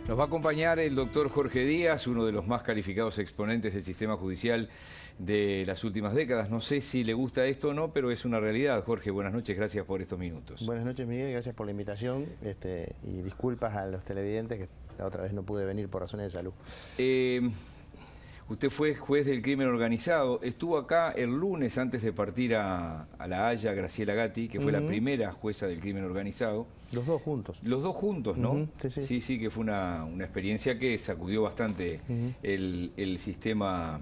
Nos va a acompañar el doctor Jorge Díaz, uno de los más calificados exponentes del sistema judicial de las últimas décadas. No sé si le gusta esto o no, pero es una realidad. Jorge, buenas noches, gracias por estos minutos. Buenas noches, Miguel, gracias por la invitación y disculpas a los televidentes que la otra vez no pude venir por razones de salud. Usted fue juez del crimen organizado. Estuvo acá el lunes antes de partir a La Haya, Graciela Gatti, que fue la primera jueza del crimen organizado. Los dos juntos. Los dos juntos, ¿no? Sí, que fue una experiencia que sacudió bastante el sistema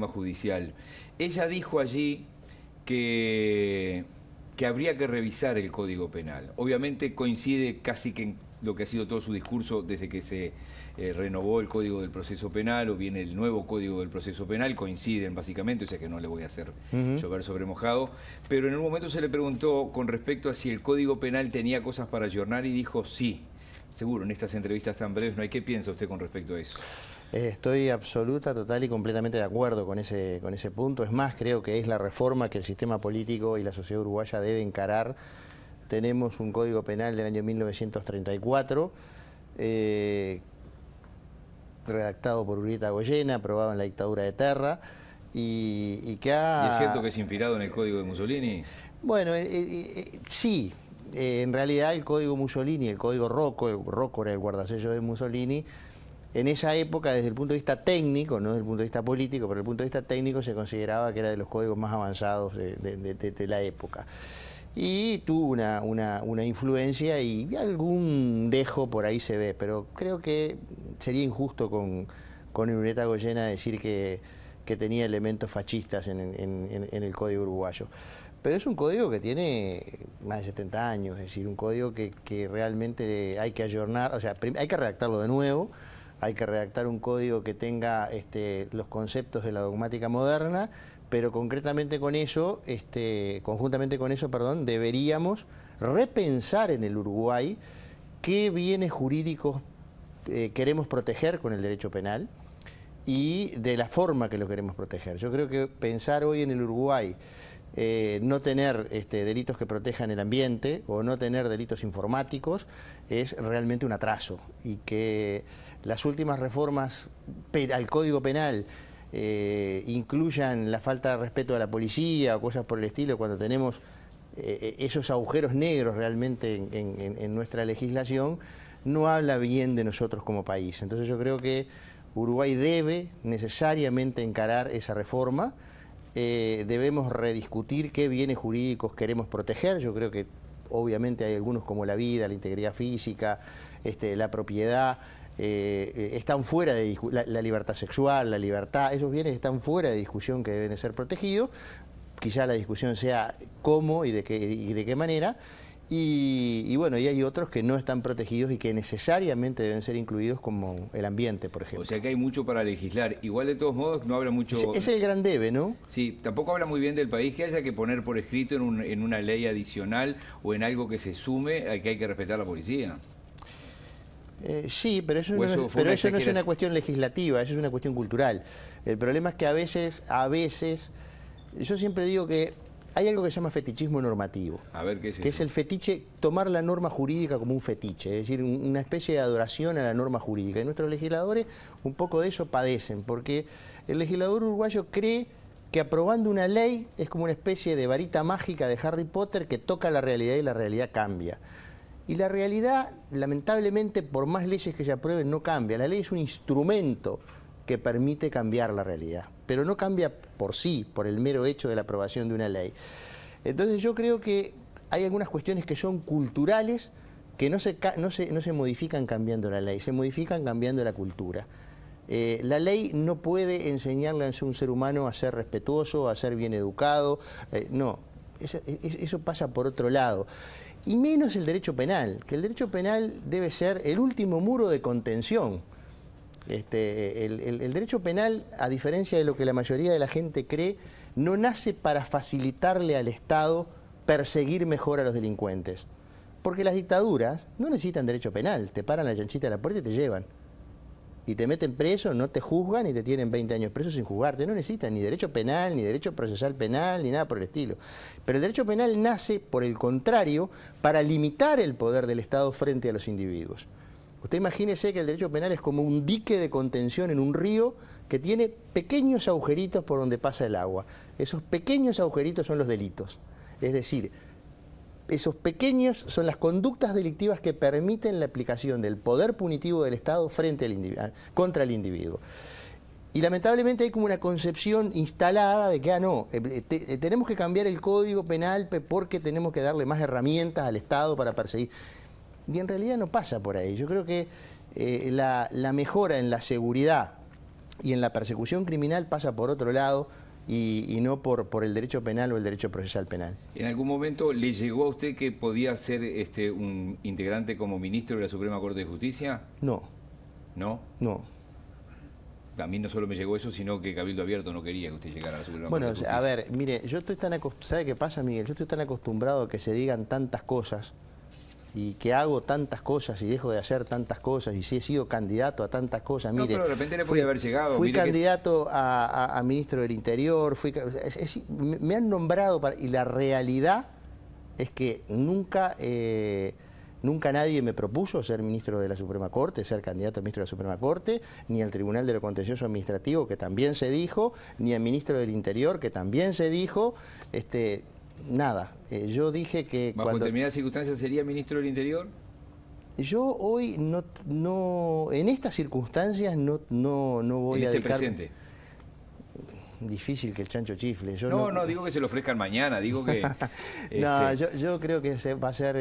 judicial. Ella dijo allí que habría que revisar el Código Penal. Obviamente coincide casi que en lo que ha sido todo su discurso desde que se renovó el Código del Proceso Penal o viene el nuevo Código del Proceso Penal, coinciden básicamente, o sea que no le voy a hacer llover sobre mojado, pero en un momento se le preguntó con respecto a si el Código Penal tenía cosas para ayornar y dijo sí. Seguro, en estas entrevistas tan breves no hay. ¿Qué piensa usted con respecto a eso? Estoy absoluta, total y completamente de acuerdo con ese punto. Es más, creo que es la reforma que el sistema político y la sociedad uruguaya debe encarar. Tenemos un Código Penal del año 1934, redactado por Urrieta Goyena, aprobado en la dictadura de Terra, y que ha... ¿Y es cierto que es inspirado en el Código de Mussolini? Bueno, sí. En realidad el Código Mussolini, el Código Rocco era el guardasello de Mussolini. En esa época, desde el punto de vista técnico, no desde el punto de vista político, pero desde el punto de vista técnico se consideraba que era de los códigos más avanzados de la época. Y tuvo una influencia y algún dejo por ahí se ve, pero creo que sería injusto con Urrieta Goyena decir que tenía elementos fascistas en el Código uruguayo. Pero es un código que tiene más de 70 años, es decir, un código que realmente hay que ayornar, o sea, hay que redactarlo de nuevo. Hay que redactar un código que tenga los conceptos de la dogmática moderna, pero concretamente con eso, conjuntamente con eso, deberíamos repensar en el Uruguay qué bienes jurídicos queremos proteger con el derecho penal y de la forma que lo queremos proteger. Yo creo que pensar hoy en el Uruguay no tener delitos que protejan el ambiente o no tener delitos informáticos es realmente un atraso, y que las últimas reformas al Código Penal incluyan la falta de respeto a la policía o cosas por el estilo, cuando tenemos esos agujeros negros realmente en nuestra legislación, no habla bien de nosotros como país. Entonces yo creo que Uruguay debe necesariamente encarar esa reforma. Debemos rediscutir qué bienes jurídicos queremos proteger. Yo creo que obviamente hay algunos como la vida, la integridad física, la propiedad, están fuera de la libertad sexual, la libertad, esos bienes están fuera de discusión, que deben de ser protegidos. Quizá la discusión sea cómo y de qué manera. Y bueno, y hay otros que no están protegidos y que necesariamente deben ser incluidos, como el ambiente, por ejemplo. O sea que hay mucho para legislar. Igual, de todos modos, no habla mucho... Ese es el gran debe, ¿no? Sí, tampoco habla muy bien del país que haya que poner por escrito en una ley adicional o en algo que se sume a que hay que respetar a la policía. Sí, pero eso no es una cuestión legislativa, eso es una cuestión cultural. El problema es que a veces, yo siempre digo que hay algo que se llama fetichismo normativo. A ver, ¿qué es eso? Que es el fetiche, tomar la norma jurídica como un fetiche, es decir, una especie de adoración a la norma jurídica. Y nuestros legisladores un poco de eso padecen, porque el legislador uruguayo cree que aprobando una ley es como una especie de varita mágica de Harry Potter que toca la realidad y la realidad cambia. Y la realidad, lamentablemente, por más leyes que se aprueben, no cambia. La ley es un instrumento que permite cambiar la realidad, pero no cambia por sí, por el mero hecho de la aprobación de una ley. Entonces yo creo que hay algunas cuestiones que son culturales que no se modifican cambiando la ley, se modifican cambiando la cultura. La ley no puede enseñarle a un ser humano a ser respetuoso, a ser bien educado, no, eso pasa por otro lado. Y menos el derecho penal, que el derecho penal debe ser el último muro de contención. El derecho penal, a diferencia de lo que la mayoría de la gente cree, no nace para facilitarle al Estado perseguir mejor a los delincuentes. Porque las dictaduras no necesitan derecho penal, te paran la chanchita de la puerta y te llevan. Y te meten preso, no te juzgan y te tienen 20 años preso sin juzgarte. No necesitan ni derecho penal, ni derecho procesal penal, ni nada por el estilo. Pero el derecho penal nace, por el contrario, para limitar el poder del Estado frente a los individuos. Usted imagínese que el derecho penal es como un dique de contención en un río que tiene pequeños agujeritos por donde pasa el agua. Esos pequeños agujeritos son los delitos. Es decir, esos pequeños son las conductas delictivas que permiten la aplicación del poder punitivo del Estado contra el individuo. Y lamentablemente hay como una concepción instalada de que, tenemos que cambiar el Código Penal porque tenemos que darle más herramientas al Estado para perseguir. Y en realidad no pasa por ahí. Yo creo que la mejora en la seguridad y en la persecución criminal pasa por otro lado y no por el derecho penal o el derecho procesal penal. ¿En algún momento le llegó a usted que podía ser un integrante como ministro de la Suprema Corte de Justicia? No. ¿No? No. A mí no solo me llegó eso, sino que Cabildo Abierto no quería que usted llegara a la Suprema Corte de Justicia. Bueno, a ver, mire, yo estoy tan acostumbrado, ¿sabe qué pasa, Miguel? Yo estoy tan acostumbrado a que se digan tantas cosas y que hago tantas cosas y dejo de hacer tantas cosas y si he sido candidato a tantas cosas, mire... No, pero de repente le podía haber llegado. Fui candidato a ministro del Interior, me han nombrado, y la realidad es que nunca nadie me propuso ser ministro de la Suprema Corte, ser candidato a ministro de la Suprema Corte, ni al Tribunal de lo Contencioso Administrativo, que también se dijo, ni al ministro del Interior, que también se dijo, nada. Yo dije que... ¿Bajo determinadas circunstancias sería ministro del Interior? Yo hoy en estas circunstancias no voy a dedicar... presente. Difícil que el chancho chifle. No digo que se lo ofrezcan mañana, digo que... No, yo creo que va a ser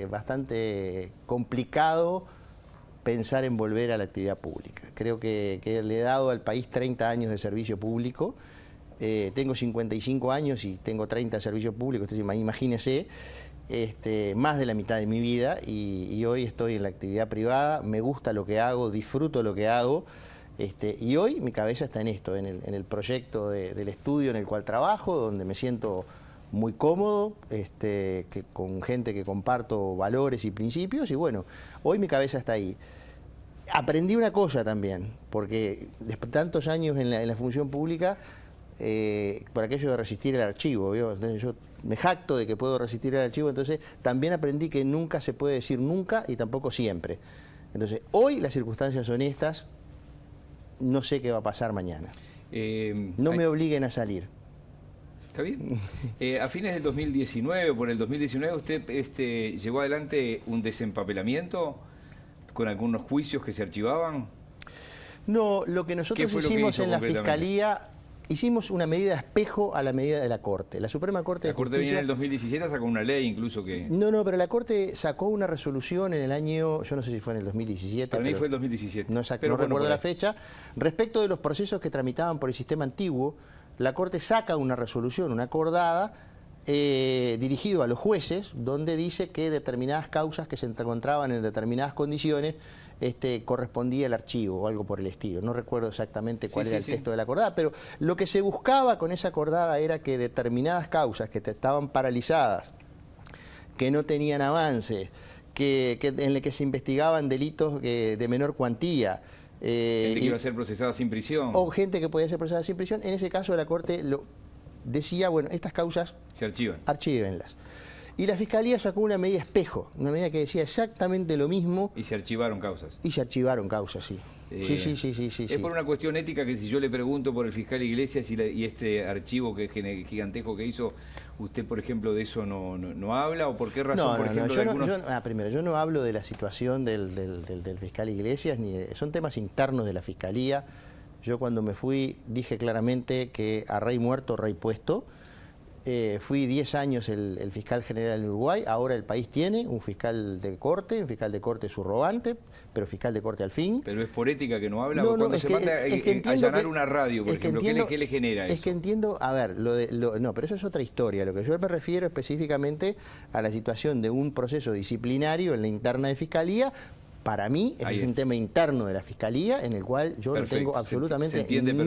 bastante complicado pensar en volver a la actividad pública. Creo que le he dado al país 30 años de servicio público. Tengo 55 años y tengo 30 de servicio público, entonces imagínese, más de la mitad de mi vida y hoy estoy en la actividad privada, me gusta lo que hago, disfruto lo que hago. Y hoy mi cabeza está en esto, en el proyecto del estudio en el cual trabajo, donde me siento muy cómodo, con gente que comparto valores y principios, y bueno, hoy mi cabeza está ahí. Aprendí una cosa también, porque después de tantos años en la función pública, por aquello de resistir el archivo, ¿vio? Entonces yo me jacto de que puedo resistir el archivo, entonces también aprendí que nunca se puede decir nunca y tampoco siempre. Entonces, hoy las circunstancias son estas. No sé qué va a pasar mañana. No me obliguen a salir. ¿Está bien? A fines del 2019, por el 2019, usted llevó adelante un desempapelamiento con algunos juicios que se archivaban. No, lo que nosotros hicimos en la Fiscalía, hicimos una medida de espejo a la medida de la Corte. La Suprema Corte de Justicia... La Corte viene en el 2017, sacó una ley incluso que... No, pero la Corte sacó una resolución en el año, yo no sé si fue en el 2017. Para mí fue el 2017. No recuerdo la fecha. Respecto de los procesos que tramitaban por el sistema antiguo, la Corte saca una resolución, una acordada, dirigido a los jueces, donde dice que determinadas causas que se encontraban en determinadas condiciones correspondía el archivo o algo por el estilo. No recuerdo exactamente cuál era el texto de la acordada, pero lo que se buscaba con esa acordada era que determinadas causas que estaban paralizadas, que no tenían avances, en las que se investigaban delitos de menor cuantía, gente que iba a ser procesada sin prisión. O gente que podía ser procesada sin prisión. En ese caso la Corte decía, bueno, estas causas se archivan. Archívenlas. Y la Fiscalía sacó una medida espejo, una medida que decía exactamente lo mismo. Y se archivaron causas. Y se archivaron causas, sí. Sí. Es por una cuestión ética que si yo le pregunto por el fiscal Iglesias y este archivo gigantesco que hizo, ¿usted, por ejemplo, de eso no habla? ¿O por qué razón, por ejemplo, primero, yo no hablo de la situación del fiscal Iglesias, son temas internos de la Fiscalía. Yo cuando me fui dije claramente que a rey muerto, rey puesto. Fui 10 años el fiscal general en Uruguay, ahora el país tiene un fiscal de corte subrogante, pero fiscal de corte al fin. ¿Pero es por ética que no habla? No, cuando se manda a allanar una radio, por ejemplo, ¿qué le genera eso? Es que entiendo, a ver, no, pero eso es otra historia. Lo que yo me refiero específicamente a la situación de un proceso disciplinario en la interna de Fiscalía. Para mí es un tema interno de la Fiscalía en el cual yo no tengo absolutamente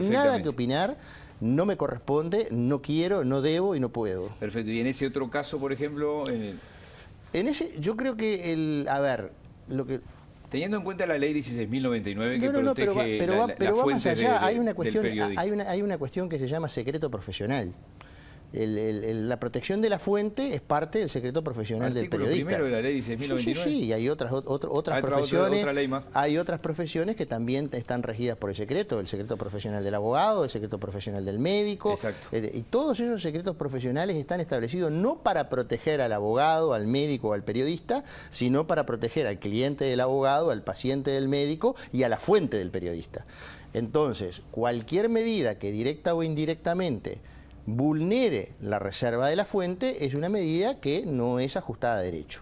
nada que opinar. No me corresponde, no quiero, no debo y no puedo. Perfecto. ¿Y en ese otro caso, por ejemplo? En ese, yo creo que teniendo en cuenta la ley 16.099 que protege la va fuente más allá. Hay una del periódico. Hay una cuestión que se llama secreto profesional. La protección de la fuente es parte del secreto profesional del periodista. Artículo primero de la ley 16.029. Sí, y hay otras profesiones. Otra ley más. Hay otras profesiones que también están regidas por el secreto profesional del abogado, el secreto profesional del médico. Exacto. Y todos esos secretos profesionales están establecidos no para proteger al abogado, al médico o al periodista, sino para proteger al cliente del abogado, al paciente del médico y a la fuente del periodista. Entonces, cualquier medida que directa o indirectamente vulnere la reserva de la fuente es una medida que no es ajustada a derecho.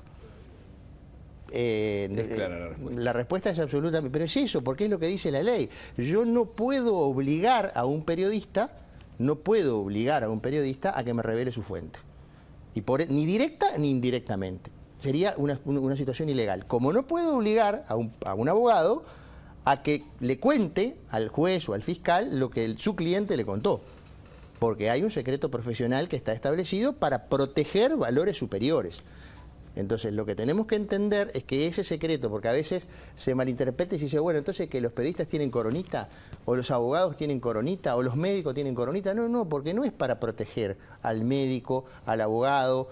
Es clara la respuesta es absolutamente... Pero es eso, porque es lo que dice la ley. Yo no puedo obligar a un periodista, a que me revele su fuente. Ni directa ni indirectamente. Sería una situación ilegal. Como no puedo obligar a un abogado a que le cuente al juez o al fiscal lo que su cliente le contó. Porque hay un secreto profesional que está establecido para proteger valores superiores. Entonces, lo que tenemos que entender es que ese secreto, porque a veces se malinterpreta y se dice, bueno, entonces que los periodistas tienen coronita, o los abogados tienen coronita, o los médicos tienen coronita. No, porque no es para proteger al médico, al abogado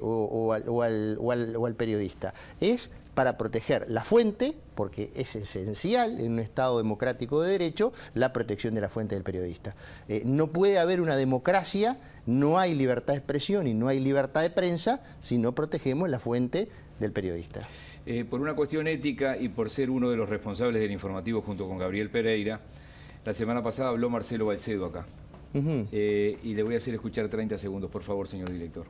o al periodista. Es para proteger la fuente, porque es esencial en un Estado democrático de derecho la protección de la fuente del periodista. No puede haber una democracia, no hay libertad de expresión y no hay libertad de prensa si no protegemos la fuente del periodista. Por una cuestión ética y por ser uno de los responsables del informativo junto con Gabriel Pereira, la semana pasada habló Marcelo Balcedo acá. Y le voy a hacer escuchar 30 segundos, por favor, señor director.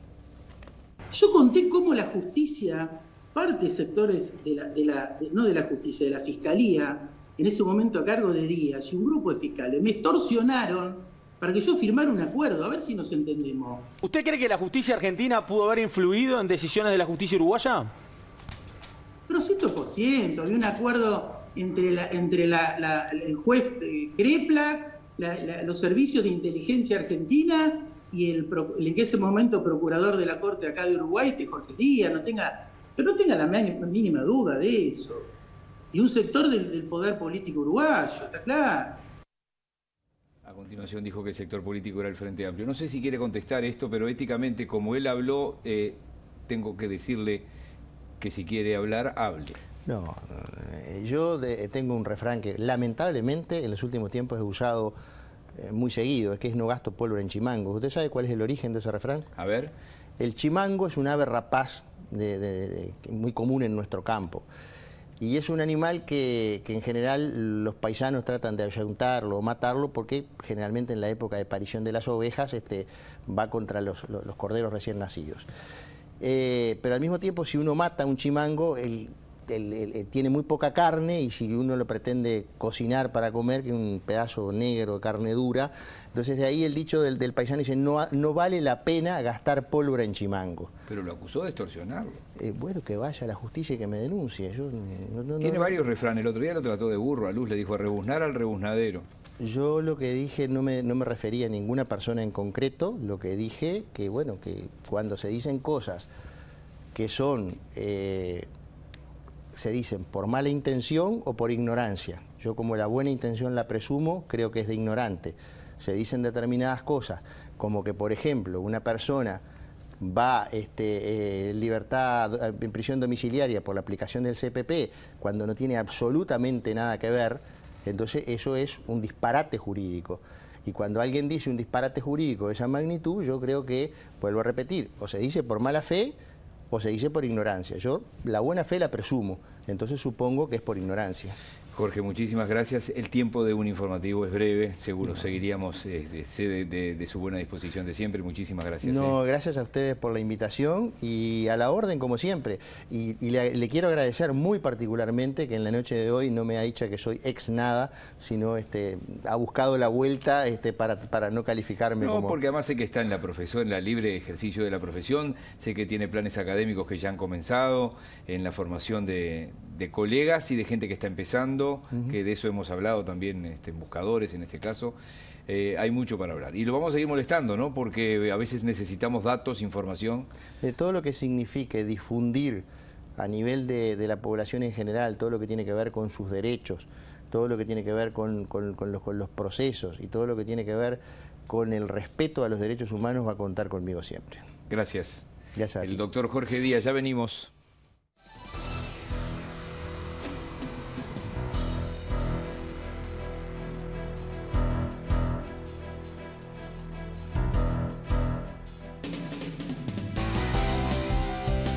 Yo conté cómo la justicia, parte de sectores no de la justicia, de la fiscalía, en ese momento a cargo de Díaz y un grupo de fiscales, me extorsionaron para que yo firmara un acuerdo, a ver si nos entendemos. ¿Usted cree que la justicia argentina pudo haber influido en decisiones de la justicia uruguaya? Pero 100%, había un acuerdo entre el juez Kreplak, los servicios de inteligencia argentina y el en ese momento procurador de la Corte acá de Uruguay, Jorge Díaz, pero no tenga la mínima duda de eso. Y un sector del poder político uruguayo, está claro. A continuación dijo que el sector político era el Frente Amplio. No sé si quiere contestar esto, pero éticamente, como él habló, tengo que decirle que si quiere hablar, hable. No, yo tengo un refrán que lamentablemente en los últimos tiempos he usado muy seguido, es que es no gasto pólvora en chimangos. ¿Usted sabe cuál es el origen de ese refrán? A ver. El chimango es un ave rapaz muy común en nuestro campo. Y es un animal que en general los paisanos tratan de ayuntarlo o matarlo porque generalmente en la época de aparición de las ovejas va contra los corderos recién nacidos. Pero al mismo tiempo, si uno mata a un chimango, tiene muy poca carne y si uno lo pretende cocinar para comer, que es un pedazo negro de carne dura, entonces de ahí el dicho del paisano dice, no vale la pena gastar pólvora en chimango. Pero lo acusó de extorsionarlo. Bueno, que vaya a la justicia y que me denuncie. Tiene varios refranes. El otro día lo trató de burro a Luz, le dijo a rebuznar al rebuznadero. Yo lo que dije no me refería a ninguna persona en concreto, lo que dije que bueno, que cuando se dicen cosas que son... se dicen por mala intención o por ignorancia. Yo como la buena intención la presumo, creo que es de ignorante. Se dicen determinadas cosas, como que por ejemplo una persona va en prisión domiciliaria por la aplicación del CPP cuando no tiene absolutamente nada que ver, entonces eso es un disparate jurídico. Y cuando alguien dice un disparate jurídico de esa magnitud, yo creo que, vuelvo a repetir, o se dice por mala fe o se dice por ignorancia. Yo la buena fe la presumo, entonces supongo que es por ignorancia. Jorge, muchísimas gracias. El tiempo de un informativo es breve, seguro seguiríamos, sé de su buena disposición de siempre. Muchísimas gracias. No, gracias a ustedes por la invitación y a la orden como siempre. Y le quiero agradecer muy particularmente que en la noche de hoy no me ha dicho que soy ex nada, sino ha buscado la vuelta para no calificarme como... No, porque además sé que está en la libre ejercicio de la profesión, sé que tiene planes académicos que ya han comenzado, en la formación de colegas y de gente que está empezando, que de eso hemos hablado también en Buscadores en este caso. Hay mucho para hablar. Y lo vamos a seguir molestando, ¿no? Porque a veces necesitamos datos, información. De todo lo que signifique difundir a nivel de la población en general, todo lo que tiene que ver con sus derechos, todo lo que tiene que ver con los procesos y todo lo que tiene que ver con el respeto a los derechos humanos va a contar conmigo siempre. Gracias. Ya sabes. El doctor Jorge Díaz, ya venimos.